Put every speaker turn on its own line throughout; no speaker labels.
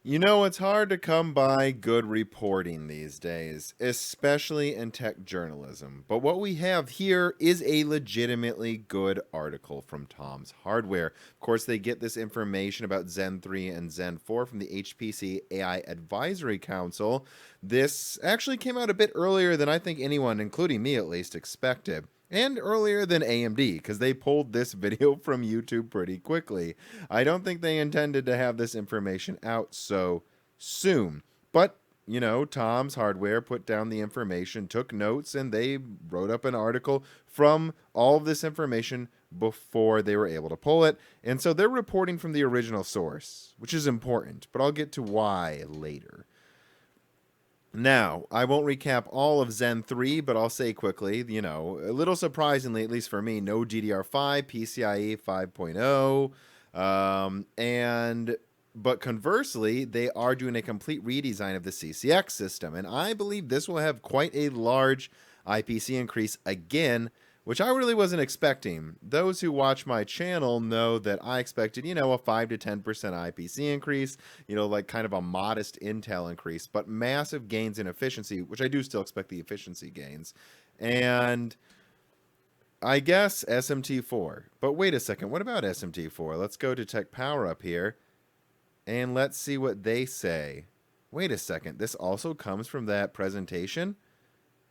You know, it's hard to come by good reporting these days, especially in tech journalism. But what we have here is a legitimately good article from Tom's Hardware. Of course, they get this information about Zen 3 and Zen 4 from the HPC AI Advisory Council. This actually came out a bit earlier than I think anyone, including me at least, expected. And earlier than AMD, because they pulled this video from YouTube pretty quickly. I don't think they intended to have this information out so soon. But, you know, Tom's Hardware put down the information, took notes, and they wrote up an article from all of this information before they were able to pull it. And so they're reporting from the original source, which is important, but I'll get to why later. Now, I won't recap all of Zen 3, but I'll say quickly, you know, a little surprisingly, at least for me, no DDR5, PCIe 5.0, but conversely, they are doing a complete redesign of the CCX system, and I believe this will have quite a large IPC increase again, which I really wasn't expecting. Those who watch my channel know that I expected, you know, a 5 to 10% IPC increase, you know, like kind of a modest Intel increase, but massive gains in efficiency, which I do still expect the efficiency gains. And I guess SMT4. But wait a second, what about SMT4? Let's go to Tech Power Up here, and let's see what they say. Wait a second, this also comes from that presentation?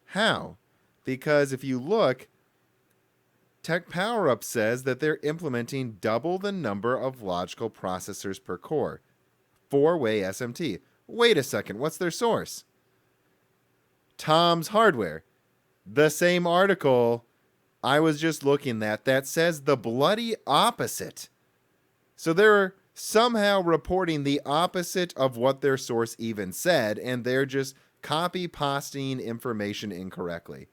How? Because if you look, Tech Power Up says that they're implementing double the number of logical processors per core. 4-way SMT. Wait a second, what's their source? Tom's Hardware. The same article I was just looking at that says the bloody opposite. So they're somehow reporting the opposite of what their source even said, and they're just copy pasting information incorrectly.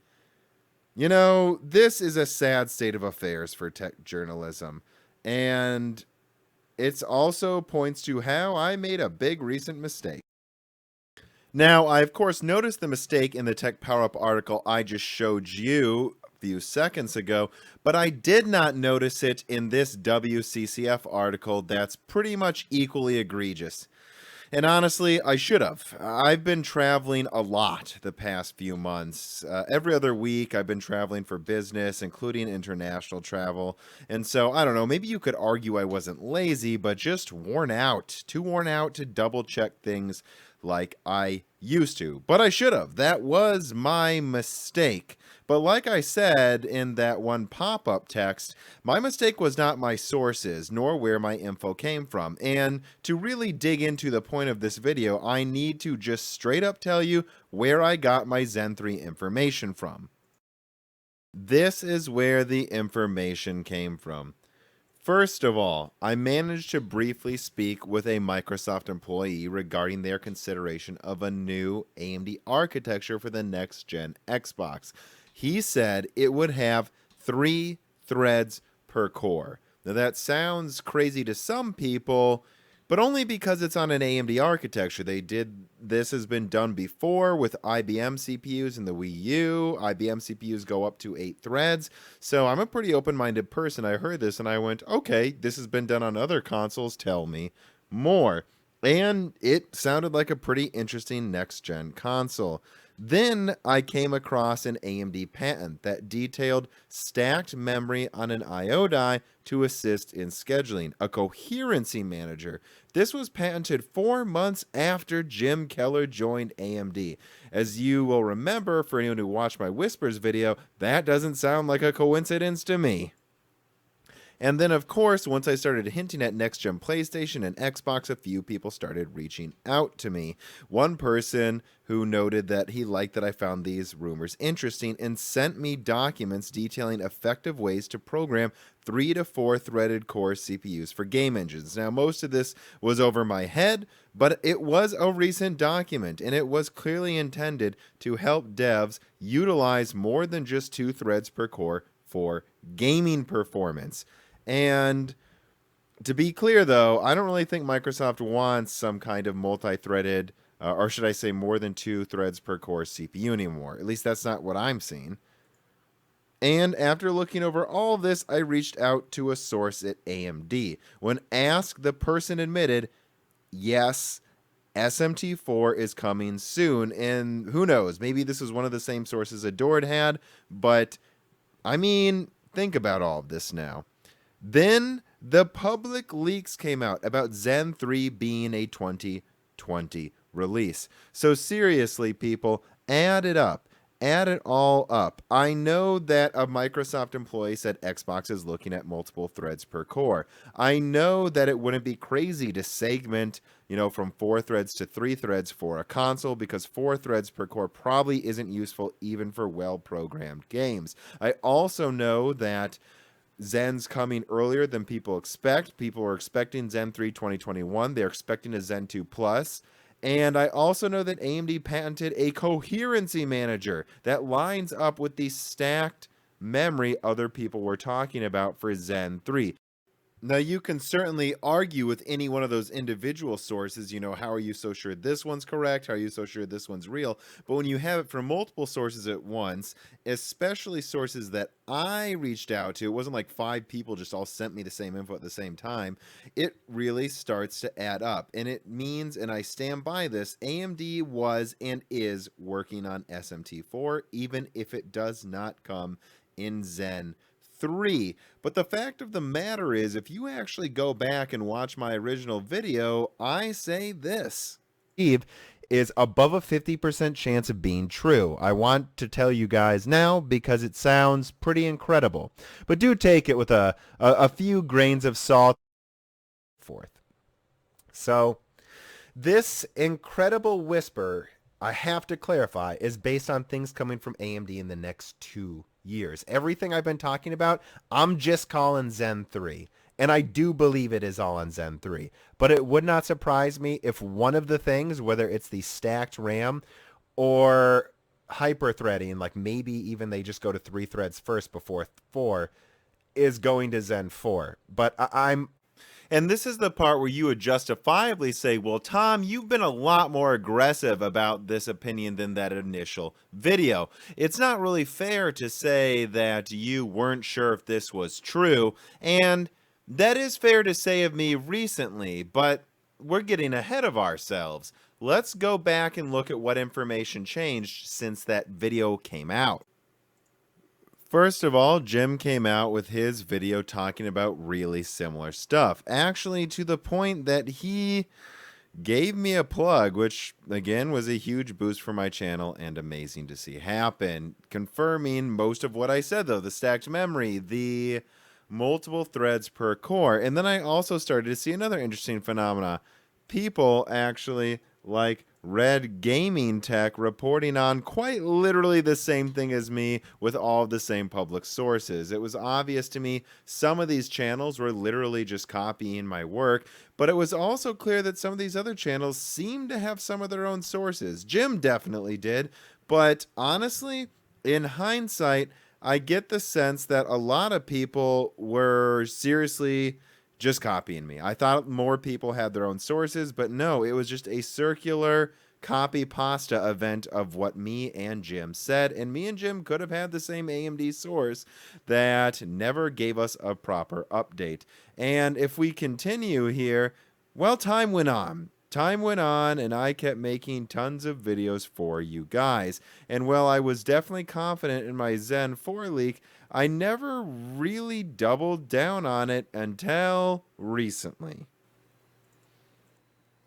You know, this is a sad state of affairs for tech journalism, and it also points to how I made a big recent mistake. Now, I of course noticed the mistake in the Tech Power Up article I just showed you a few seconds ago, but I did not notice it in this WCCF article that's pretty much equally egregious. And honestly, I should have. I've been traveling a lot the past few months. Every other week, I've been traveling for business, including international travel. And so, I don't know, maybe you could argue I wasn't lazy, but just worn out. Too worn out to double check things like I used to. But I should have. That was my mistake. But like I said in that one pop-up text, my mistake was not my sources, nor where my info came from. And to really dig into the point of this video, I need to just straight up tell you where I got my Zen 3 information from. This is where the information came from. First of all, I managed to briefly speak with a Microsoft employee regarding their consideration of a new AMD architecture for the next gen Xbox. He said it would have 3 threads per core. Now that sounds crazy to some people, but only because it's on an AMD architecture. This has been done before with IBM CPUs in the Wii U. IBM CPUs go up to 8 threads. So I'm a pretty open-minded person. I heard this and I went, okay, this has been done on other consoles. Tell me more. And it sounded like a pretty interesting next-gen console. Then I came across an AMD patent that detailed stacked memory on an I/O die to assist in scheduling, a coherency manager. This was patented 4 months after Jim Keller joined AMD. As you will remember, for anyone who watched my Whispers video, that doesn't sound like a coincidence to me. And then, of course, once I started hinting at next-gen PlayStation and Xbox, a few people started reaching out to me. One person who noted that he liked that I found these rumors interesting and sent me documents detailing effective ways to program 3 to 4 threaded core CPUs for game engines. Now, most of this was over my head, but it was a recent document, and it was clearly intended to help devs utilize more than just 2 threads per core for gaming performance. And to be clear, though, I don't really think Microsoft wants some kind of multi-threaded, or should I say more than 2 threads per core CPU anymore. At least that's not what I'm seeing. And after looking over all of this, I reached out to a source at AMD. When asked, the person admitted, yes, SMT4 is coming soon, and who knows, maybe this is one of the same sources Adored had, but I mean, think about all of this now. Then the public leaks came out about Zen 3 being a 2020 release. So seriously, people, add it up. Add it all up. I know that a Microsoft employee said Xbox is looking at multiple threads per core. I know that it wouldn't be crazy to segment, from 4 threads to 3 threads for a console, because 4 threads per core probably isn't useful even for well-programmed games. I also know that Zen's coming earlier than people expect. People are expecting Zen 3 2021. They're expecting a Zen 2 Plus. And I also know that AMD patented a coherency manager that lines up with the stacked memory other people were talking about for Zen 3. Now, you can certainly argue with any one of those individual sources, how are you so sure this one's correct? How are you so sure this one's real? But when you have it from multiple sources at once, especially sources that I reached out to, it wasn't like 5 people just all sent me the same info at the same time, it really starts to add up. And it means, and I stand by this, AMD was and is working on SMT4, even if it does not come in Zen 3. But the fact of the matter is, if you actually go back and watch my original video, I say this is above a 50% chance of being true. I want to tell you guys now because it sounds pretty incredible, but do take it with a few grains of salt. Forth. So this incredible whisper, I have to clarify, is based on things coming from AMD in the next 2 years. Everything I've been talking about, I'm just calling Zen 3. And I do believe it is all on Zen 3. But it would not surprise me if one of the things, whether it's the stacked RAM or hyper-threading, like maybe even they just go to 3 threads first before 4, is going to Zen 4. But and this is the part where you would justifiably say, well, Tom, you've been a lot more aggressive about this opinion than that initial video. It's not really fair to say that you weren't sure if this was true, and that is fair to say of me recently, but we're getting ahead of ourselves. Let's go back and look at what information changed since that video came out. First of all, Jim came out with his video talking about really similar stuff. Actually, to the point that he gave me a plug, which, again, was a huge boost for my channel and amazing to see happen. Confirming most of what I said, though. The stacked memory, the multiple threads per core. And then I also started to see another interesting phenomena. People actually like Red Gaming Tech reporting on quite literally the same thing as me with all of the same public sources. It was obvious to me some of these channels were literally just copying my work, but it was also clear that some of these other channels seemed to have some of their own sources. Jim definitely did, but honestly, in hindsight, I get the sense that a lot of people were seriously just copying me. I thought more people had their own sources, but no, it was just a circular copy pasta event of what me and Jim said, and me and Jim could have had the same AMD source that never gave us a proper update. And if we continue here, well, time went on. Time went on, and I kept making tons of videos for you guys. And while I was definitely confident in my Zen 4 leak, I never really doubled down on it until recently.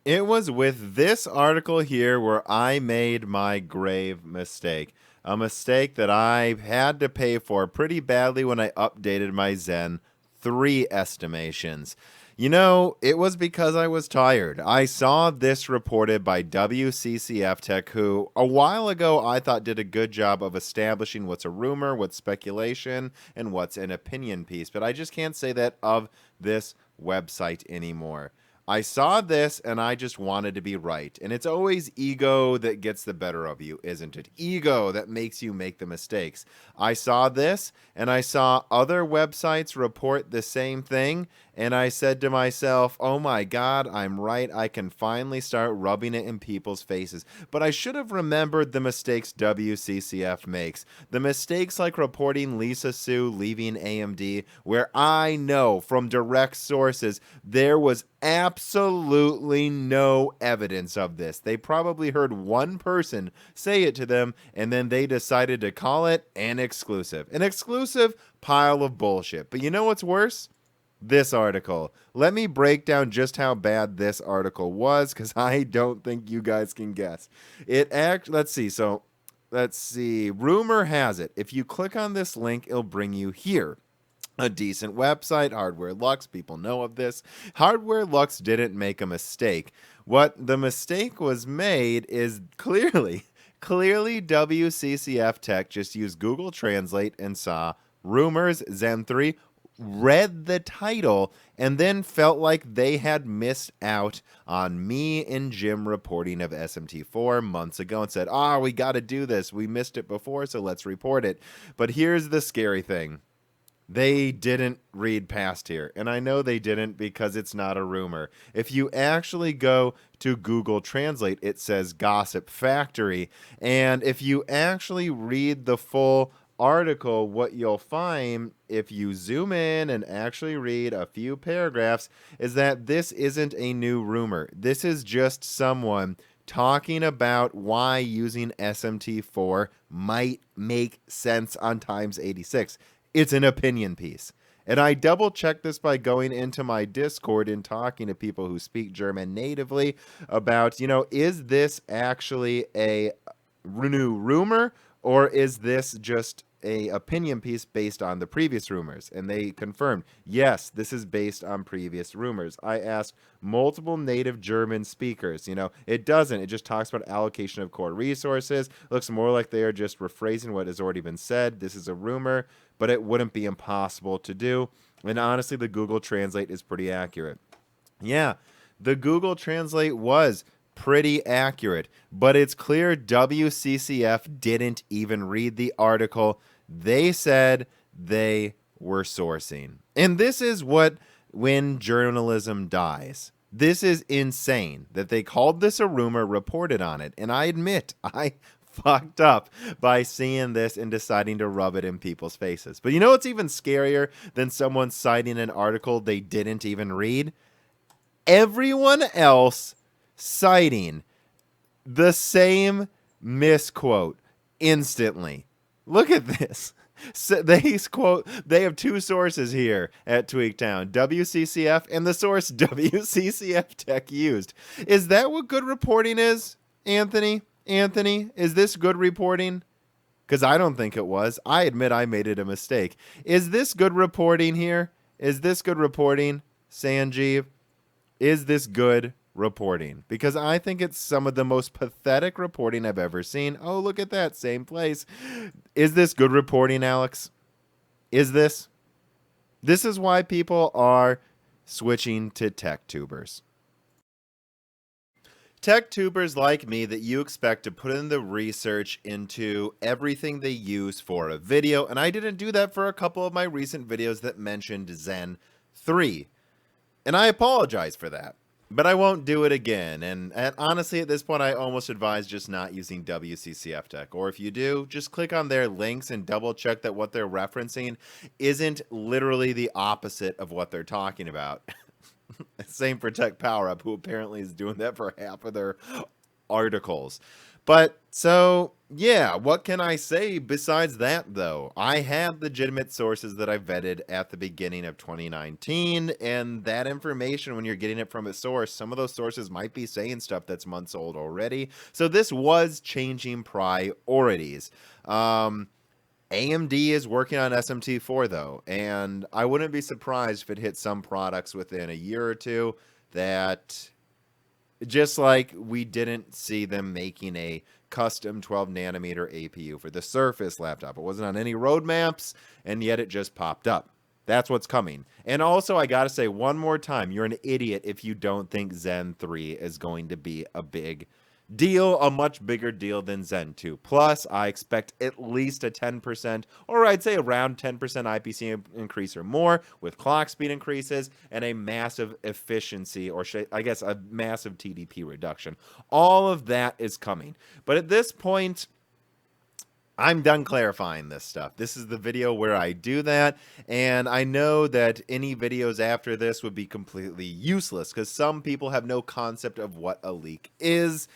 It was with this article here where I made my grave mistake. A mistake that I had to pay for pretty badly when I updated my Zen 3 estimations. It was because I was tired. I saw this reported by WCCF Tech, who a while ago I thought did a good job of establishing what's a rumor, what's speculation, and what's an opinion piece. But I just can't say that of this website anymore. I saw this and I just wanted to be right. And it's always ego that gets the better of you, isn't it? Ego that makes you make the mistakes. I saw this and I saw other websites report the same thing. And I said to myself, oh my God, I'm right. I can finally start rubbing it in people's faces. But I should have remembered the mistakes WCCF makes. The mistakes like reporting Lisa Su leaving AMD, where I know from direct sources there was absolutely absolutely no evidence of this. They probably heard one person say it to them, and then they decided to call it an exclusive. An exclusive pile of bullshit. But you know what's worse? This article. Let me break down just how bad this article was, because I don't think you guys can guess. Let's see. Rumor has it, if you click on this link, it'll bring you here. A decent website, Hardware Lux. People know of this. Hardware Lux didn't make a mistake. What the mistake was made is clearly WCCF Tech just used Google Translate and saw rumors, Zen 3, read the title, and then felt like they had missed out on me and Jim reporting of SMT4 months ago and said, we got to do this. We missed it before, so let's report it. But here's the scary thing. They didn't read past here, and I know they didn't because it's not a rumor. If you actually go to Google Translate, it says Gossip Factory, and if you actually read the full article, what you'll find, if you zoom in and actually read a few paragraphs, is that this isn't a new rumor. This is just someone talking about why using SMT4 might make sense on times 86. It's an opinion piece. And I double checked this by going into my Discord and talking to people who speak German natively about, is this actually a new rumor, or is this just a opinion piece based on the previous rumors? And they confirmed, yes, this is based on previous rumors. I asked multiple native German speakers. It doesn't. It just talks about allocation of core resources. Looks more like they are just rephrasing what has already been said. This is a rumor, but it wouldn't be impossible to do. And honestly, the Google Translate is pretty accurate. Yeah, the Google Translate was pretty accurate, but it's clear WCCF didn't even read the article. They said they were sourcing. And this is when journalism dies. This is insane that they called this a rumor, reported on it. And I admit, I fucked up by seeing this and deciding to rub it in people's faces. But you know what's even scarier than someone citing an article they didn't even read? Everyone else citing the same misquote instantly. Look at this. So they have two sources here at Tweaktown, WCCF and the source WCCF Tech used. Is that what good reporting is, Anthony? Anthony, is this good reporting? Because I don't think it was. I admit I made it a mistake. Is this good reporting here? Is this good reporting, Sanjeev? Is this good reporting? Because I think it's some of the most pathetic reporting I've ever seen. Oh, look at that. Same place. Is this good reporting, Alex? Is this? This is why people are switching to tech tubers. Tech tubers like me that you expect to put in the research into everything they use for a video, and I didn't do that for a couple of my recent videos that mentioned Zen 3. And I apologize for that, but I won't do it again. And honestly, at this point, I almost advise just not using WCCF Tech. Or if you do, just click on their links and double check that what they're referencing isn't literally the opposite of what they're talking about. Same for Tech Power Up, who apparently is doing that for half of their articles. But so, yeah, what can I say besides that, though? I have legitimate sources that I vetted at the beginning of 2019, and that information, when you're getting it from a source, some of those sources might be saying stuff that's months old already. So this was changing priorities. AMD is working on SMT4, though, and I wouldn't be surprised if it hit some products within a year or two that, just like we didn't see them making a custom 12-nanometer APU for the Surface laptop. It wasn't on any roadmaps, and yet it just popped up. That's what's coming. And also, I got to say one more time, you're an idiot if you don't think Zen 3 is going to be a big deal, a much bigger deal than Zen 2. Plus, I expect at least a 10%, or I'd say around 10% IPC increase or more, with clock speed increases and a massive efficiency, or I guess a massive TDP reduction. All of that is coming. But at this point, I'm done clarifying this stuff. This is the video where I do that, and I know that any videos after this would be completely useless because some people have no concept of what a leak is.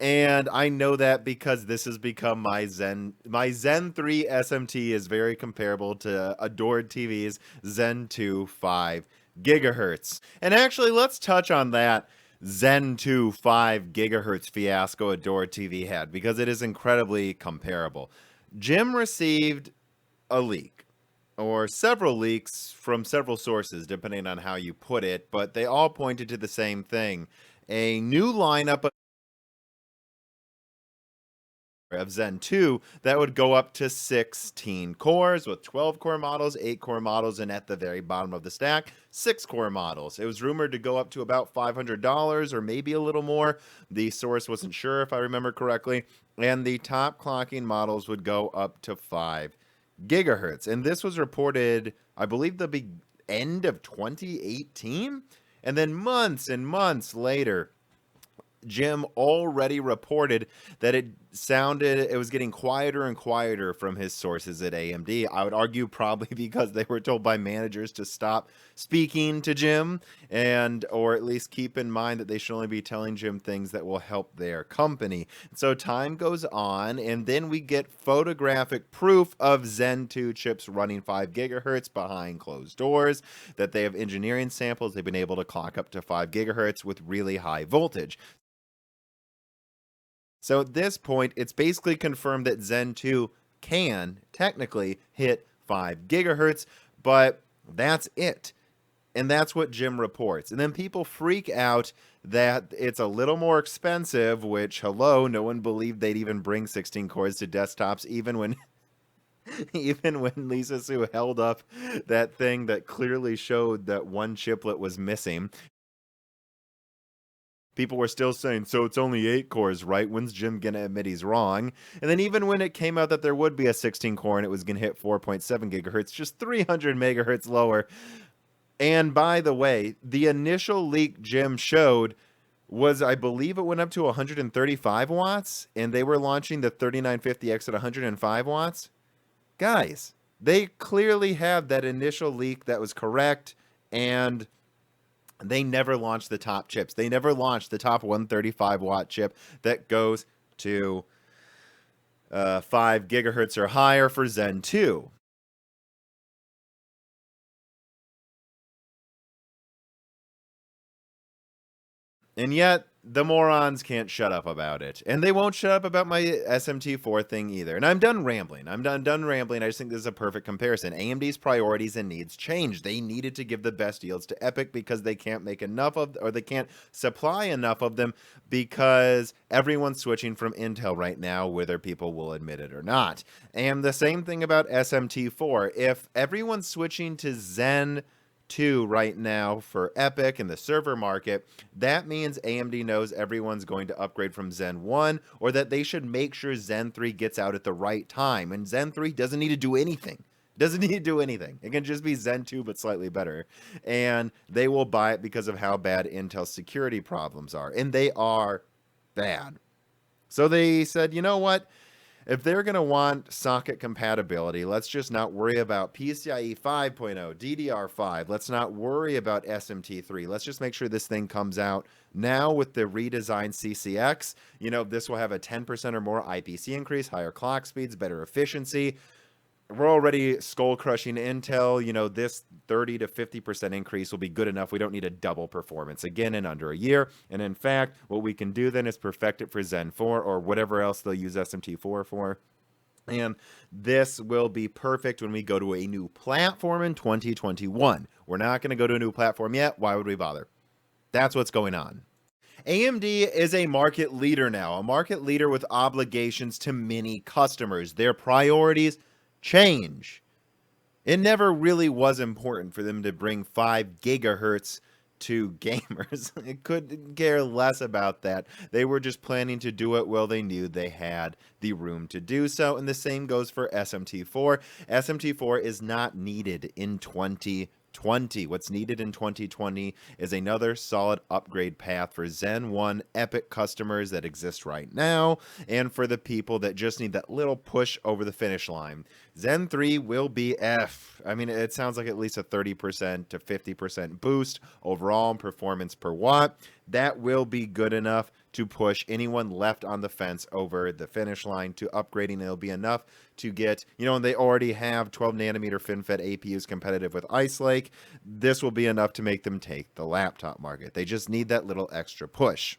And I know that because this has become my Zen 3 SMT is very comparable to AdoredTV's Zen 2 5 gigahertz. And actually, let's touch on that Zen 2 5 gigahertz fiasco AdoredTV had because it is incredibly comparable. Jim received a leak, or several leaks from several sources, depending on how you put it, but they all pointed to the same thing. A new lineup of Zen 2 that would go up to 16 cores with 12 core models, 8 core models, and at the very bottom of the stack, 6 core models. It was rumored to go up to about $500 or maybe a little more. The source wasn't sure if I remember correctly. And the top clocking models would go up to 5 gigahertz. And this was reported, I believe, the end of 2018. And then months and months later, Jim already reported that it was getting quieter and quieter from his sources at AMD. I would argue probably because they were told by managers to stop speaking to Jim, or at least keep in mind that they should only be telling Jim things that will help their company. So time goes on, and then we get photographic proof of Zen 2 chips running 5 gigahertz behind closed doors, that they have engineering samples. They've been able to clock up to 5 gigahertz with really high voltage. So at this point, it's basically confirmed that Zen 2 can technically hit 5 gigahertz, but that's it. And that's what Jim reports. And then people freak out that it's a little more expensive, which, hello, no one believed they'd even bring 16 cores to desktops, even when Lisa Su held up that thing that clearly showed that one chiplet was missing. People were still saying, so it's only 8 cores, right? When's Jim going to admit he's wrong? And then even when it came out that there would be a 16 core and it was going to hit 4.7 gigahertz, just 300 megahertz lower. And by the way, the initial leak Jim showed was, I believe it went up to 135 watts, and they were launching the 3950X at 105 watts. Guys, they clearly have that initial leak that was correct, and they never launched the top chips. They never launched the top 135 watt chip that goes to 5 gigahertz or higher for Zen 2. And yet, the morons can't shut up about it. And they won't shut up about my SMT4 thing either. And I'm done rambling. I'm done rambling. I just think this is a perfect comparison. AMD's priorities and needs changed. They needed to give the best yields to EPYC because they can't make enough of, or they can't supply enough of them because everyone's switching from Intel right now, whether people will admit it or not. And the same thing about SMT4. If everyone's switching to Zen 2 right now for EPYC in the server market, that means AMD knows everyone's going to upgrade from Zen 1, or that they should make sure Zen 3 gets out at the right time. And Zen 3 doesn't need to do anything. Doesn't need to do anything. It can just be Zen 2, but slightly better. And they will buy it because of how bad Intel's security problems are. And they are bad. So they said, you know what? If they're going to want socket compatibility, let's just not worry about PCIe 5.0, DDR5. Let's not worry about SMT3. Let's just make sure this thing comes out now with the redesigned CCX. You know, this will have a 10% or more IPC increase, higher clock speeds, better efficiency. We're already skull-crushing Intel. You know, this 30 to 50% increase will be good enough. We don't need a double performance again in under a year. And in fact, what we can do then is perfect it for Zen 4 or whatever else they'll use SMT4 for. And this will be perfect when we go to a new platform in 2021. We're not going to go to a new platform yet. Why would we bother? That's what's going on. AMD is a market leader now, a market leader with obligations to many customers. Their priorities change. It never really was important for them to bring 5 gigahertz to gamers. It couldn't care less about that. They were just planning to do it while they knew they had the room to do so. And the same goes for SMT4. SMT4 is not needed in 2021. 2020. What's needed in 2020 is another solid upgrade path for Zen 1 Epic customers that exist right now, and for the people that just need that little push over the finish line. Zen 3 will be I mean, it sounds like at least a 30% to 50% boost overall in performance per watt. That will be good enough to push anyone left on the fence over the finish line to upgrading. It'll be enough to get, and they already have 12 nanometer FinFET APUs competitive with Ice Lake. This will be enough to make them take the laptop market. They just need that little extra push.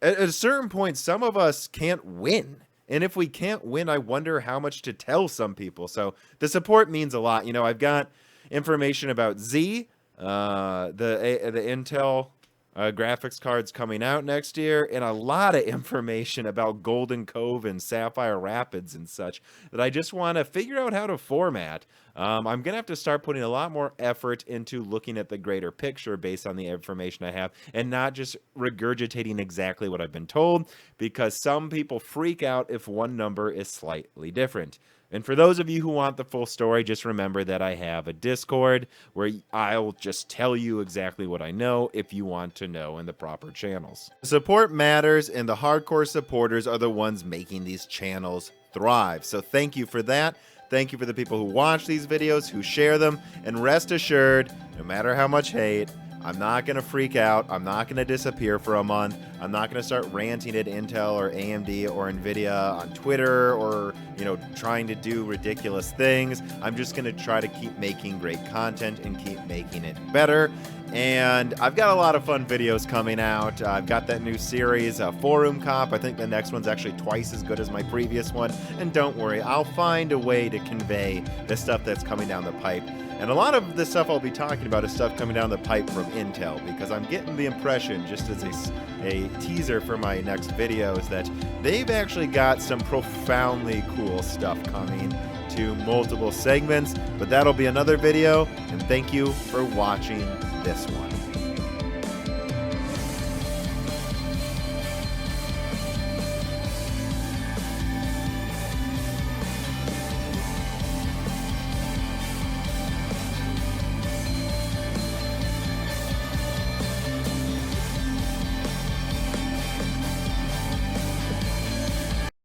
At a certain point, some of us can't win. And if we can't win, I wonder how much to tell some people. So the support means a lot. I've got information about Z, the Intel graphics cards coming out next year, and a lot of information about Golden Cove and Sapphire Rapids and such that I just want to figure out how to format. I'm going to have to start putting a lot more effort into looking at the greater picture based on the information I have and not just regurgitating exactly what I've been told, because some people freak out if one number is slightly different. And for those of you who want the full story, just remember that I have a Discord where I'll just tell you exactly what I know if you want to know in the proper channels. Support matters, and the hardcore supporters are the ones making these channels thrive. So thank you for that. Thank you for the people who watch these videos, who share them, and rest assured, no matter how much hate, I'm not going to freak out. I'm not going to disappear for a month. I'm not going to start ranting at Intel or AMD or Nvidia on Twitter or, trying to do ridiculous things. I'm just going to try to keep making great content and keep making it better. And I've got a lot of fun videos coming out. I've got that new series, Forum Cop. I think the next one's actually twice as good as my previous one. And don't worry, I'll find a way to convey the stuff that's coming down the pipe. And a lot of the stuff I'll be talking about is stuff coming down the pipe from Intel, because I'm getting the impression, just as a teaser for my next videos, that they've actually got some profoundly cool stuff coming to multiple segments. But that'll be another video, and thank you for watching this one.